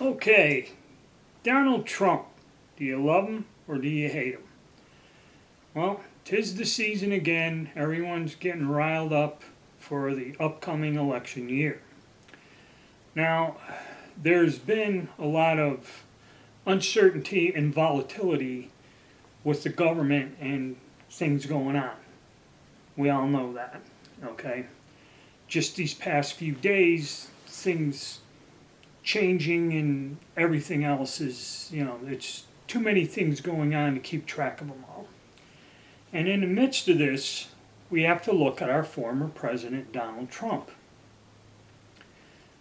Okay, Donald Trump. Do you love him or do you hate him? Well, 'tis the season again. Everyone's getting riled up for the upcoming election year. Now, there's been a lot of uncertainty and volatility with the government and things going on. We all know that, okay? Just these past few days, things changing and everything else is, it's too many things going on to keep track of them all. And in the midst of this, we have to look at our former president, Donald Trump,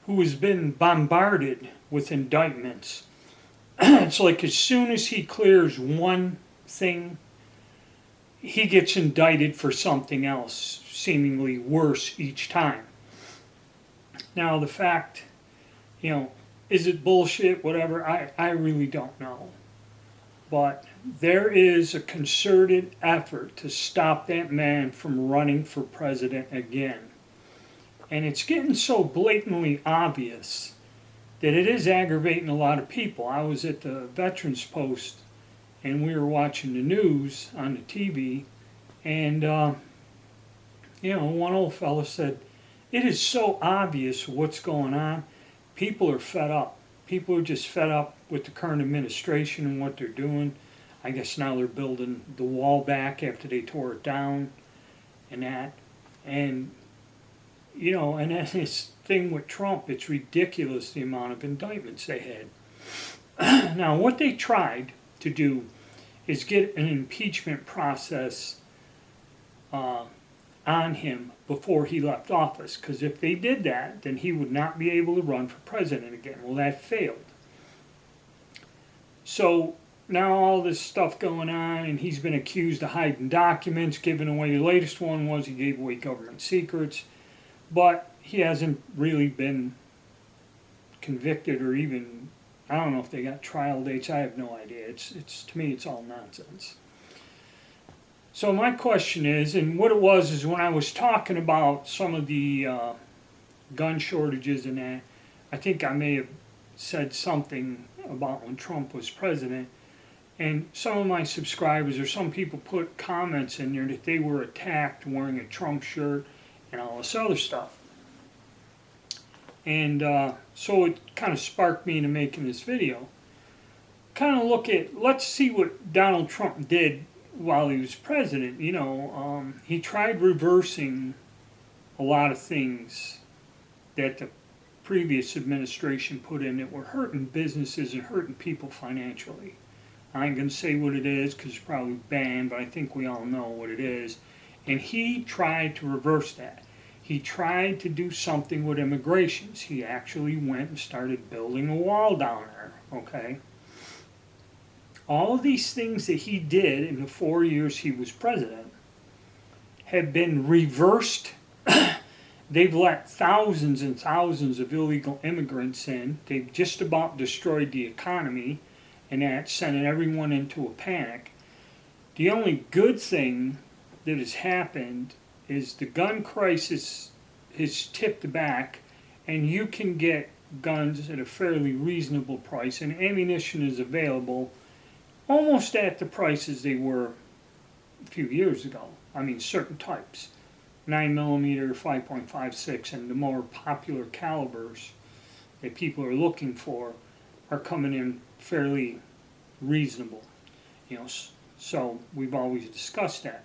who has been bombarded with indictments. It's like as soon as he clears one thing, he gets indicted for something else, seemingly worse each time. Now, the fact, is it bullshit, whatever, I really don't know. But there is a concerted effort to stop that man from running for president again. And it's getting so blatantly obvious that it is aggravating a lot of people. I was at the Veterans Post and we were watching the news on the TV, and one old fella said, "It is so obvious what's going on. People are fed up. People are just fed up with the current administration and what they're doing. I guess now they're building the wall back after they tore it down and that. And, and then this thing with Trump, it's ridiculous the amount of indictments they had. Now, what they tried to do is get an impeachment process on him before he left office, because if they did that, then he would not be able to run for president again. Well, that failed. So now all this stuff going on, and he's been accused of hiding documents, giving away. The latest one was he gave away government secrets, but he hasn't really been convicted or even, I don't know if they got trial dates. I have no idea. It's to me, it's all nonsense. So my question is, and what it was is when I was talking about some of the gun shortages and that, I think I may have said something about when Trump was president, and some of my subscribers or some people put comments in there that they were attacked wearing a Trump shirt and all this other stuff. And so it kind of sparked me into making this video. Kind of let's see what Donald Trump did while he was president. He tried reversing a lot of things that the previous administration put in that were hurting businesses and hurting people financially. I ain't going to say what it is because it's probably banned, but I think we all know what it is. And he tried to reverse that. He tried to do something with immigrations. He actually went and started building a wall down there, okay? All of these things that he did in the 4 years he was president have been reversed. They've let thousands and thousands of illegal immigrants in. They've just about destroyed the economy, and that's sending everyone into a panic. The only good thing that has happened is the gun crisis has tipped back, and you can get guns at a fairly reasonable price, and ammunition is available almost at the prices they were a few years ago. I mean, certain types, 9mm, 5.56, and the more popular calibers that people are looking for are coming in fairly reasonable. So we've always discussed that.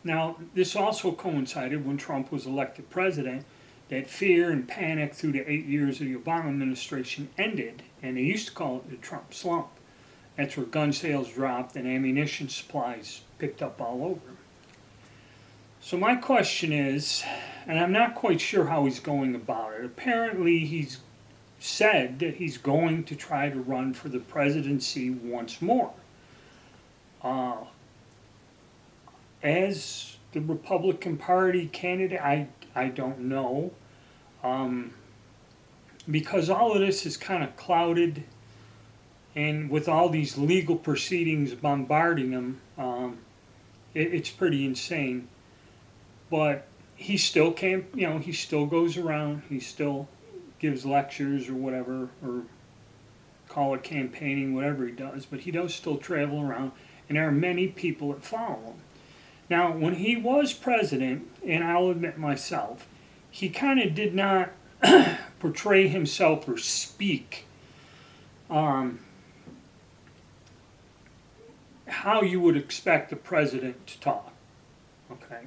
Now, this also coincided when Trump was elected president, that fear and panic through the 8 years of the Obama administration ended, and they used to call it the Trump slump. That's where gun sales dropped and ammunition supplies picked up all over. So my question is, and I'm not quite sure how he's going about it. Apparently he's said that he's going to try to run for the presidency once more. As the Republican Party candidate, I don't know. Because all of this is kind of clouded, and with all these legal proceedings bombarding him, it's pretty insane. But he still can't, he still goes around, he still gives lectures or whatever, or call it campaigning, whatever he does, but he does still travel around, and there are many people that follow him. Now, when he was president, and I'll admit myself, he kind of did not portray himself or speak how you would expect a president to talk. Okay.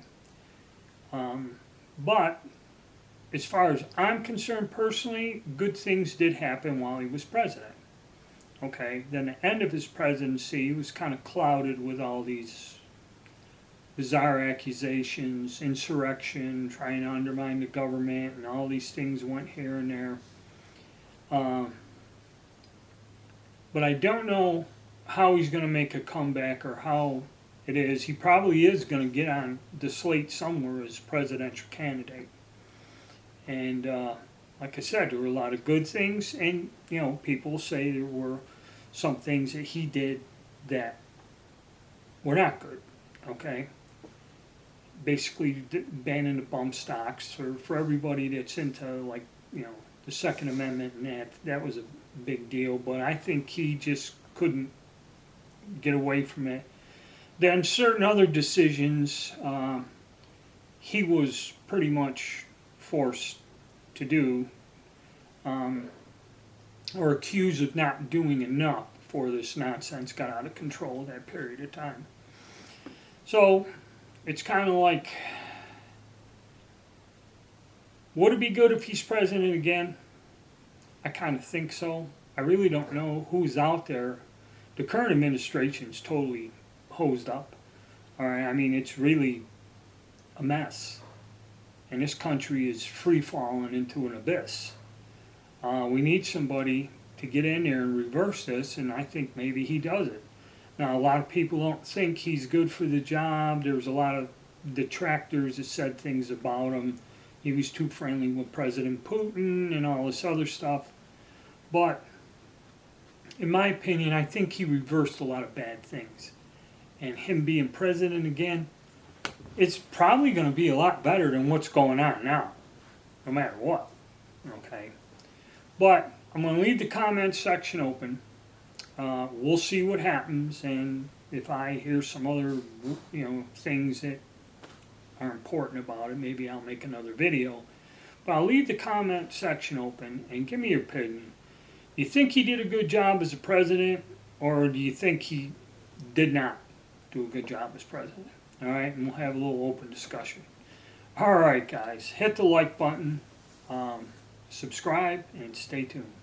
But as far as I'm concerned personally, good things did happen while he was president. Okay. Then the end of his presidency was kind of clouded with all these bizarre accusations, insurrection, trying to undermine the government, and all these things went here and there. But I don't know how he's going to make a comeback or how it is. He probably is going to get on the slate somewhere as presidential candidate. And like I said, there were a lot of good things, and people say there were some things that he did that were not good. Okay. Basically banning the bump stocks for everybody that's into the Second Amendment, and that was a big deal. But I think he just couldn't get away from it. Then certain other decisions he was pretty much forced to do or accused of not doing enough before this nonsense got out of control at that period of time. So it's kind of like, would it be good if he's president again? I kind of think so. I really don't know who's out there. The current administration's totally hosed up. All right, I mean, it's really a mess. And this country is free-falling into an abyss. We need somebody to get in there and reverse this, and I think maybe he does it. Now, a lot of people don't think he's good for the job. There was a lot of detractors that said things about him. He was too friendly with President Putin and all this other stuff. But in my opinion, I think he reversed a lot of bad things. And him being president again, it's probably going to be a lot better than what's going on now, no matter what. Okay. But I'm going to leave the comments section open. We'll see what happens, and if I hear some other, things that are important about it, maybe I'll make another video. But I'll leave the comment section open and give me your opinion. Do you think he did a good job as a president, or do you think he did not do a good job as president? All right, and we'll have a little open discussion. All right, guys, hit the like button, subscribe, and stay tuned.